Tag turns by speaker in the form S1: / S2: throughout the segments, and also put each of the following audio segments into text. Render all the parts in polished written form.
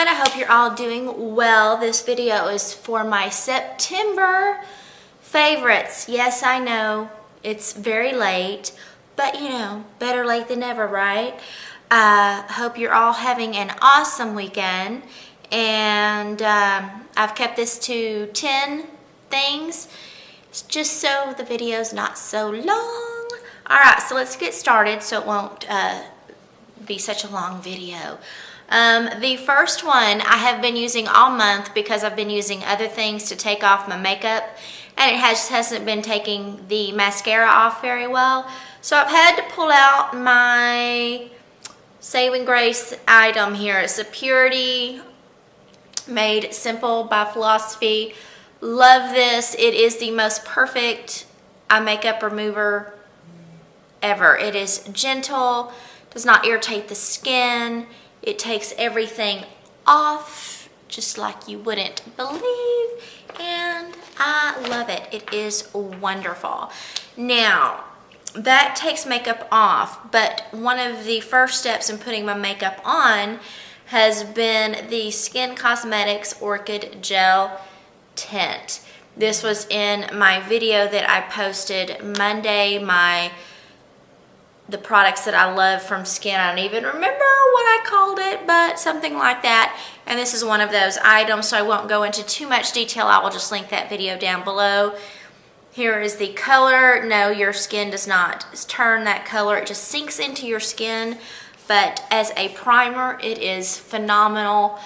S1: I hope you're all doing well. This video is for my September favorites. Yes, I know it's very late, but you know, better late than never, right? Hope you're all having an awesome weekend, and I've kept this to 10 things just so the video's not so long. All right, so let's get started so it won't be such a long video. The first one I have been using all month because I've been using other things to take off my makeup, and it hasn't been taking the mascara off very well. So I've had to pull out my Saving Grace item here. It's a Purity Made Simple by Philosophy. Love this. It is the most perfect eye makeup remover ever. It is gentle, does not irritate the skin. It takes everything off just like you wouldn't believe, and I love it. It is wonderful. Now, that takes makeup off, but one of the first steps in putting my makeup on has been the Skin Cosmetics Orchid Gel Tint. This was in my video that I posted Monday, the products that I love from Skin. I don't even remember what I called it, but something like that. And this is one of those items, so I won't go into too much detail. I will just link that video down below. Here is the color. No, your skin does not turn that color. It just sinks into your skin. But as a primer, it is phenomenal.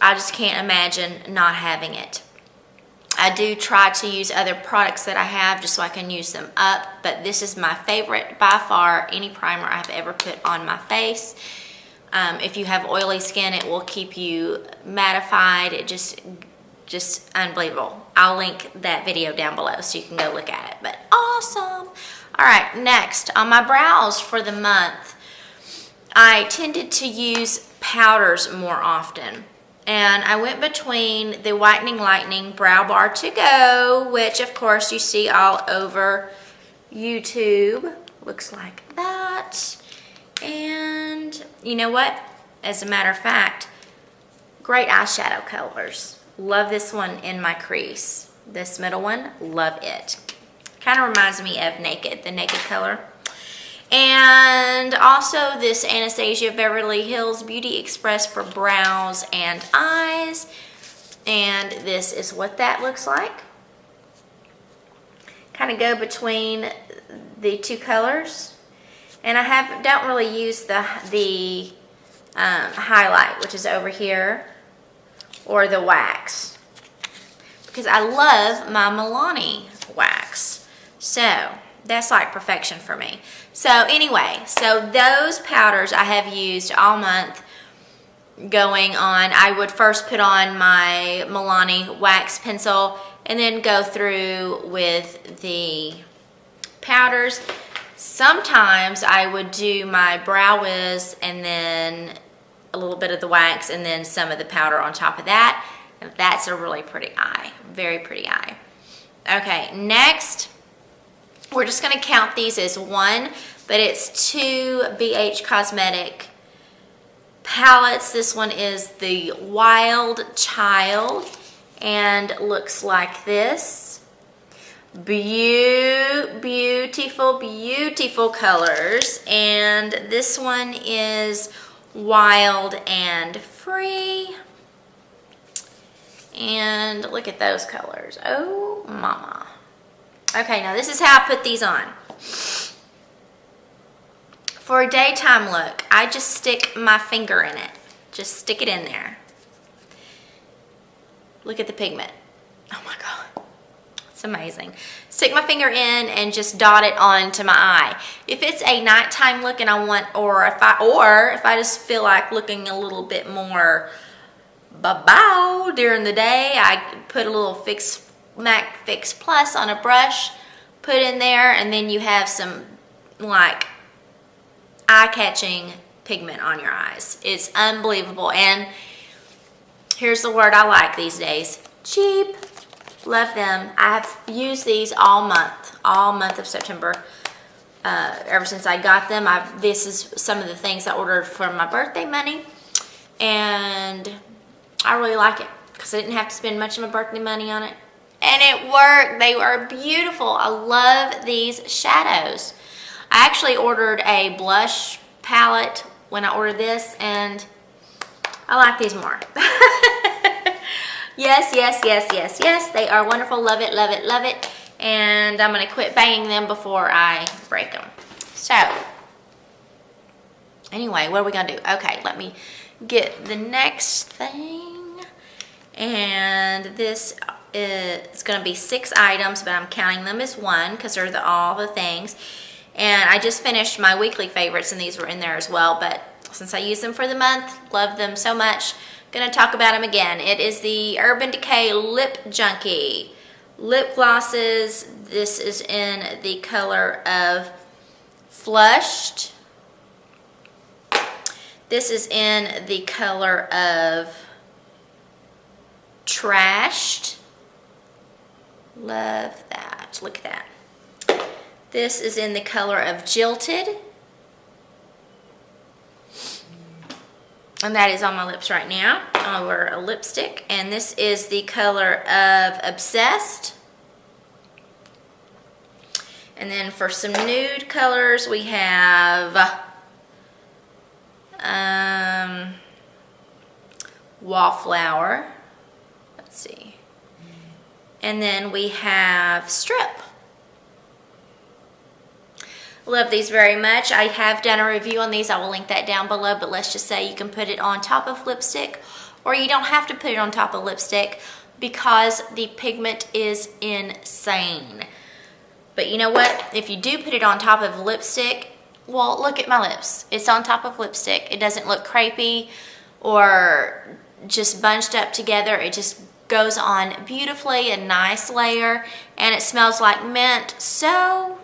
S1: I just can't imagine not having it. I do try to use other products that I have just so I can use them up, but this is my favorite by far, any primer I've ever put on my face. If you have oily skin, it will keep you mattified. It just unbelievable. I'll link that video down below so you can go look at it, but awesome. All right, next, on my brows for the month, I tended to use powders more often. And I went between the Whitening Lightning Brow Bar To Go, which of course you see all over YouTube. Looks like that. And you know what? As a matter of fact, great eyeshadow colors. Love this one in my crease. This middle one, love it. Kind of reminds me of Naked, the Naked color. And also this Anastasia Beverly Hills Beauty Express for brows and eyes. And this is what that looks like. Kind of go between the two colors. And I don't really use the highlight, which is over here, or the wax, because I love my Milani wax. So that's like perfection for me. So anyway, so those powders I have used all month going on. I would first put on my Milani wax pencil and then go through with the powders. Sometimes I would do my Brow Wiz and then a little bit of the wax and then some of the powder on top of that. And that's a really pretty eye, very pretty eye. Okay, next, we're just going to count these as one, but it's 2 BH Cosmetic palettes. This one is the Wild Child and looks like this. Beautiful, beautiful colors. And this one is Wild and Free. And look at those colors. Oh, mama. Okay, now this is how I put these on. For a daytime look, I just stick my finger in it. Just stick it in there. Look at the pigment. Oh my God, it's amazing. Stick my finger in and just dot it onto my eye. If it's a nighttime look and I want, or if I just feel like looking a little bit more bow during the day, I put a little MAC Fix Plus on a brush, put in there, and then you have some like eye-catching pigment on your eyes. It's unbelievable. And here's the word I like these days: cheap. Love them. I have used these all month of September. Ever since I got them, this is some of the things I ordered for my birthday money. and I really like it because I didn't have to spend much of my birthday money on it. And it worked. They were beautiful. I love these shadows. I actually ordered a blush palette when I ordered this, and I like these more. Yes, yes, yes, yes, yes. They are wonderful. Love it, love it, love it. And I'm going to quit banging them before I break them. So, anyway, what are we going to do? Okay, let me get the next thing. And this is going to be 6 items, but I'm counting them as 1 because they're all the things. And I just finished my weekly favorites, and these were in there as well. But since I use them for the month, love them so much, going to talk about them again. It is the Urban Decay Lip Junkie lip glosses. This is in the color of Flushed. This is in the color of Trashed. Love that. Look at that. This is in the color of Jilted. And that is on my lips right now over a lipstick. And this is the color of Obsessed. And then for some nude colors, we have Wallflower. Let's see. And then we have Strip. Love these very much. I have done a review on these. I will link that down below, but let's just say you can put it on top of lipstick, or you don't have to put it on top of lipstick because the pigment is insane. But you know what? If you do put it on top of lipstick, well, look at my lips. It's on top of lipstick. It doesn't look crepey or just bunched up together. It just goes on beautifully, a nice layer, and it smells like mint. So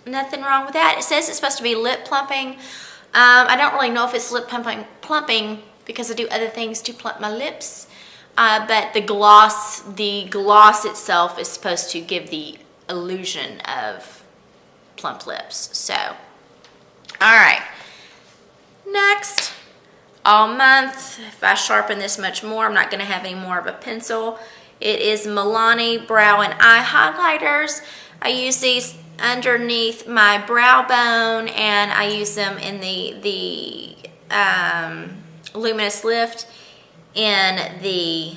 S1: nothing wrong with that. It says it's supposed to be lip plumping. I don't really know if it's lip plumping because I do other things to plump my lips. But the gloss itself is supposed to give the illusion of plump lips. So, all right. Next, all month, if I sharpen this much more, I'm not going to have any more of a pencil. It is Milani Brow and Eye Highlighters. I use these underneath my brow bone, and I use them in the Luminous Lift in the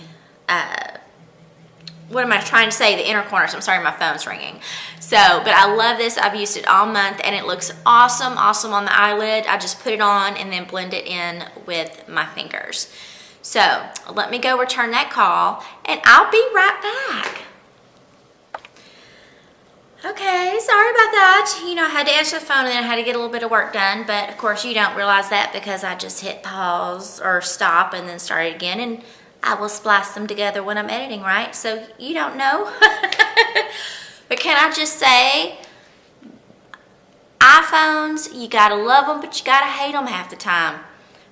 S1: what am I trying to say? The inner corners. I'm sorry, my phone's ringing. So, but I love this. I've used it all month, and it looks awesome, awesome on the eyelid. I just put it on and then blend it in with my fingers. So, let me go return that call, and I'll be right back. Okay, sorry about that. You know, I had to answer the phone and then I had to get a little bit of work done, but of course you don't realize that because I just hit pause or stop and then started again, and I will splice them together when I'm editing, right? So you don't know. But can I just say, iPhones, you gotta love them, but you gotta hate them half the time.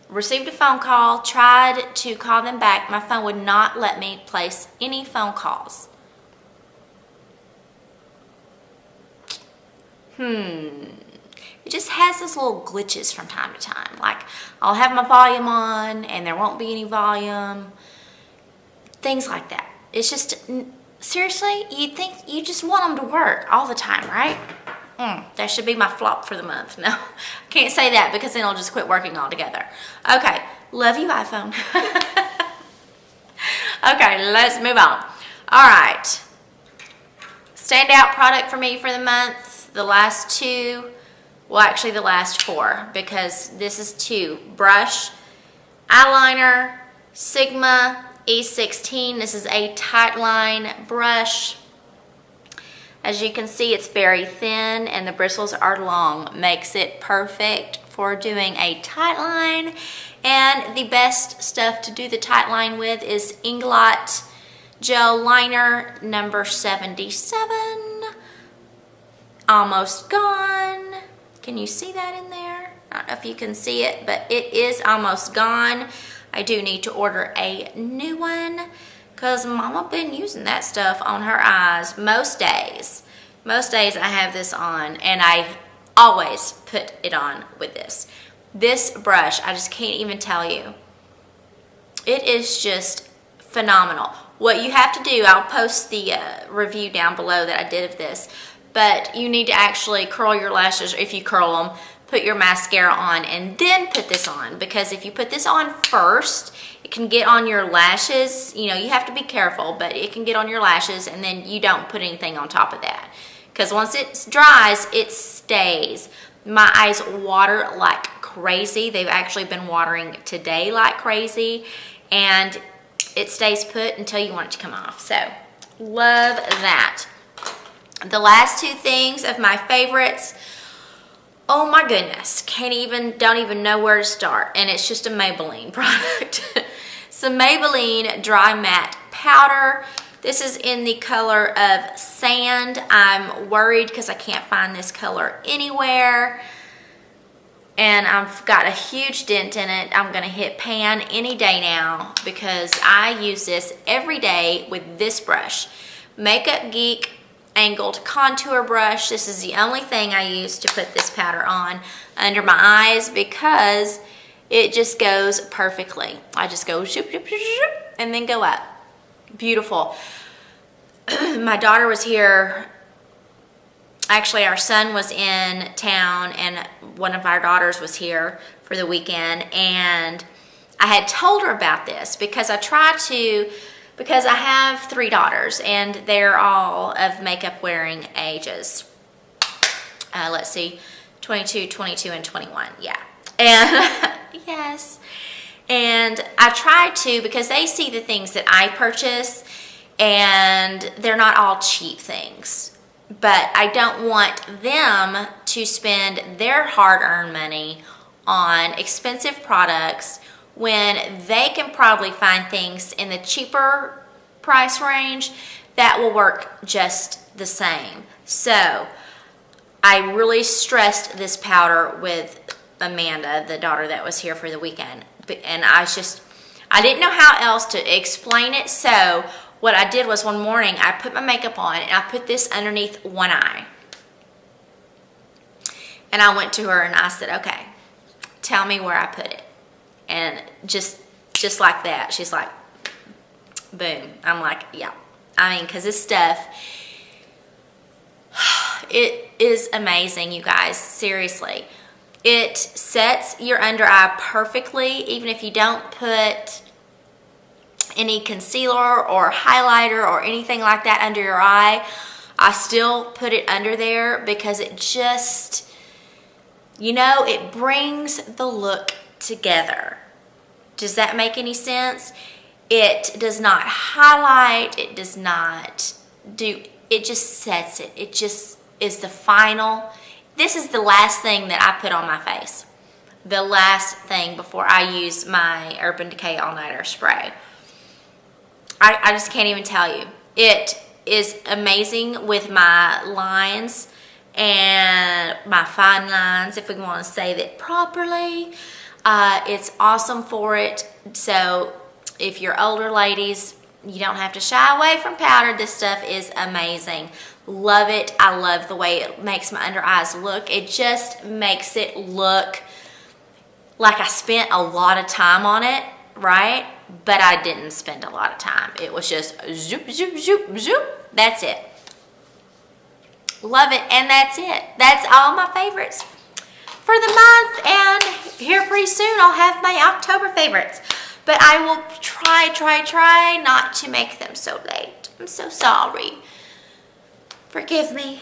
S1: Received a phone call, tried to call them back. My phone would not let me place any phone calls. It just has those little glitches from time to time. Like, I'll have my volume on and there won't be any volume. Things like that. It's just, seriously, you'd think you just want them to work all the time, right? That should be my flop for the month. No, I can't say that because then I'll just quit working altogether. Okay, love you, iPhone. Okay, let's move on. All right. Standout product for me for the month. The last 2, well actually the last 4, because this is 2. Brush, eyeliner, Sigma E16. This is a tight line brush. As you can see, it's very thin and the bristles are long. Makes it perfect for doing a tight line. And the best stuff to do the tight line with is Inglot Gel Liner number 77. Almost gone. Can you see that in there? I don't know if you can see it, but it is almost gone. I do need to order a new one because Mama been using that stuff on her eyes most days. Most days I have this on, and I always put it on with this. This brush, I just can't even tell you It is just phenomenal. What you have to do, I'll post the review down below that I did of this, but you need to actually curl your lashes, or if you curl them, put your mascara on and then put this on, because if you put this on first, it can get on your lashes. You know, you have to be careful, but it can get on your lashes, and then you don't put anything on top of that, because once it dries, it stays. My eyes water like crazy. They've actually been watering today like crazy, and it stays put until you want it to come off. So love that. The last two things of my favorites, oh my goodness, don't even know where to start. And it's just a Maybelline product. Some Maybelline Dry Matte Powder. This is in the color of Sand. I'm worried because I can't find this color anywhere. And I've got a huge dent in it. I'm gonna hit pan any day now because I use this every day with this brush. Makeup Geek Angled Contour Brush. This is the only thing I use to put this powder on under my eyes because it just goes perfectly. I just go shoop, shoop, shoop, shoop, and then go up. Beautiful. My daughter was here. Actually, our son was in town and one of our daughters was here for the weekend, and I had told her about this because because I have 3 daughters and they're all of makeup wearing ages. Let's see, 22, 22, and 21, yeah. And yes, and I try to, because they see the things that I purchase and they're not all cheap things. But I don't want them to spend their hard-earned money on expensive products when they can probably find things in the cheaper price range that will work just the same. So I really stressed this powder with Amanda, the daughter that was here for the weekend. And I didn't know how else to explain it. So what I did was one morning I put my makeup on and I put this underneath one eye. And I went to her and I said, okay, tell me where I put it. And just like that, she's like, boom. I'm like, yeah. I mean, because this stuff, it is amazing, you guys, seriously. It sets your under eye perfectly, even if you don't put any concealer or highlighter or anything like that under your eye. I still put it under there because it just, you know, it brings the look together. Does that make any sense? It does not highlight, it does not do, it just sets it. It just is the final. This is the last thing that I put on my face. The last thing before I use my Urban Decay All Nighter spray. I just can't even tell you. It is amazing with my lines and my fine lines, if we want to say that properly. It's awesome for it. So if you're older ladies, you don't have to shy away from powder. This stuff is amazing. Love it. I love the way it makes my under eyes look. It just makes it look like I spent a lot of time on it, right? But I didn't spend a lot of time. It was just zoop, zoop, zoop, zoop. That's it. Love it, and that's it. That's all my favorites for the month, and here pretty soon I'll have my October favorites. But I will try not to make them so late. I'm so sorry. Forgive me.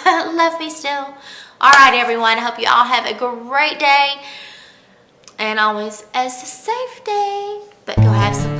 S1: Love me still. All right, everyone. I hope you all have a great day. And always a safe day. But go have some